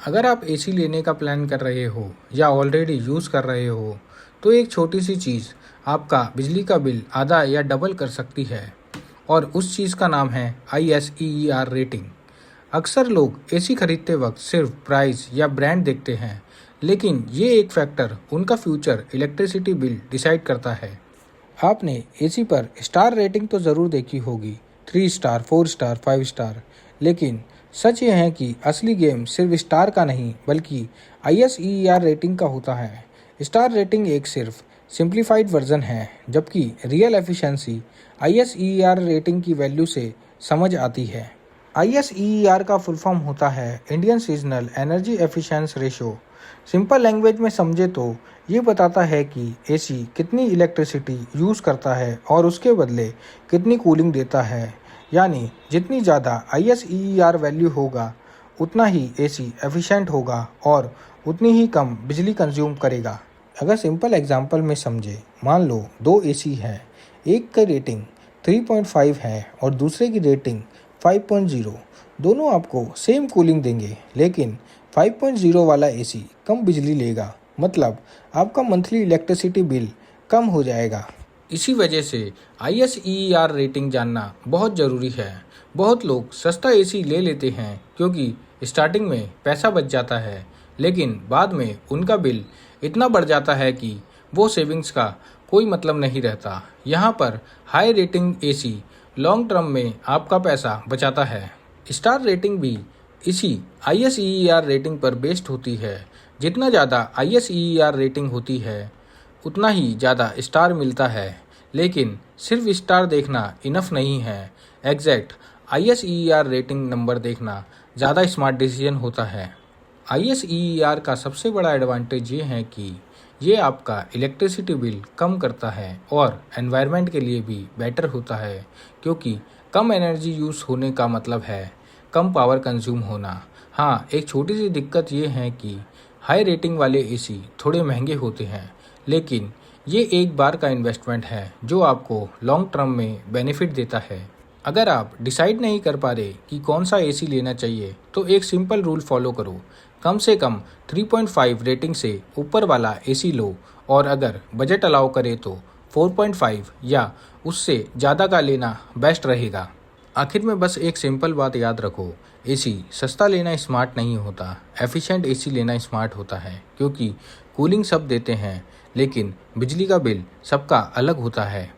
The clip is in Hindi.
अगर आप एसी लेने का प्लान कर रहे हो या ऑलरेडी यूज़ कर रहे हो तो एक छोटी सी चीज़ आपका बिजली का बिल आधा या डबल कर सकती है और उस चीज़ का नाम है ISEER रेटिंग। अक्सर लोग एसी खरीदते वक्त सिर्फ प्राइस या ब्रांड देखते हैं, लेकिन ये एक फैक्टर उनका फ्यूचर इलेक्ट्रिसिटी बिल डिसाइड करता है। आपने एसी पर स्टार रेटिंग तो ज़रूर देखी होगी, 3 स्टार, 4 स्टार, 5 स्टार, लेकिन सच ये है कि असली गेम सिर्फ स्टार का नहीं बल्कि ISEER रेटिंग का होता है। स्टार रेटिंग एक सिर्फ सिंप्लीफाइड वर्जन है, जबकि रियल एफिशिएंसी ISEER रेटिंग की वैल्यू से समझ आती है। ISEER का फुल फॉर्म होता है Indian seasonal energy efficiency ratio. Simple language में समझे तो ये बताता है कि एसी कितनी इलेक्ट्रिसिटी यूज़ करता है और उसके बदले कितनी कूलिंग देता है। यानी जितनी ज़्यादा ISEER वैल्यू होगा उतना ही एसी एफिशिएंट होगा और उतनी ही कम बिजली कंज्यूम करेगा। अगर सिंपल एग्जांपल में समझे, मान लो 2 एसी हैं, एक का रेटिंग 3.5 है और दूसरे की रेटिंग 5.0। दोनों आपको सेम कूलिंग देंगे, लेकिन 5.0 वाला एसी कम बिजली लेगा, मतलब आपका मंथली इलेक्ट्रिसिटी बिल कम हो जाएगा। इसी वजह से ISEER रेटिंग जानना बहुत ज़रूरी है। बहुत लोग सस्ता एसी ले लेते हैं क्योंकि स्टार्टिंग में पैसा बच जाता है, लेकिन बाद में उनका बिल इतना बढ़ जाता है कि वो सेविंग्स का कोई मतलब नहीं रहता। यहाँ पर high rating AC long term में आपका पैसा बचाता है। स्टार रेटिंग भी इसी ISEER रेटिंग पर बेस्ड होती है। जितना ज़्यादा ISEER रेटिंग होती है उतना ही ज़्यादा स्टार मिलता है, लेकिन सिर्फ स्टार देखना इनफ नहीं है। एग्जैक्ट ISEER रेटिंग नंबर देखना ज़्यादा स्मार्ट डिसीजन होता है। ISEER का सबसे बड़ा एडवांटेज ये है कि ये आपका इलेक्ट्रिसिटी बिल कम करता है और एनवायरनमेंट के लिए भी बेटर होता है, क्योंकि कम एनर्जी यूज़ होने का मतलब है कम पावर कंज्यूम होना। हाँ, एक छोटी सी दिक्कत ये है कि हाई रेटिंग वाले एसी थोड़े महंगे होते हैं, लेकिन ये एक बार का इन्वेस्टमेंट है जो आपको लॉन्ग टर्म में बेनिफिट देता है। अगर आप डिसाइड नहीं कर पा रहे कि कौन सा एसी लेना चाहिए तो एक सिंपल रूल फॉलो करो, कम से कम 3.5 रेटिंग से ऊपर वाला एसी लो और अगर बजट अलाउ करे तो 4.5 या उससे ज़्यादा का लेना बेस्ट रहेगा। आखिर में बस एक सिंपल बात याद रखो, एसी सस्ता लेना स्मार्ट नहीं होता, एफिशिएंट एसी लेना स्मार्ट होता है, क्योंकि कूलिंग सब देते हैं लेकिन बिजली का बिल सबका अलग होता है।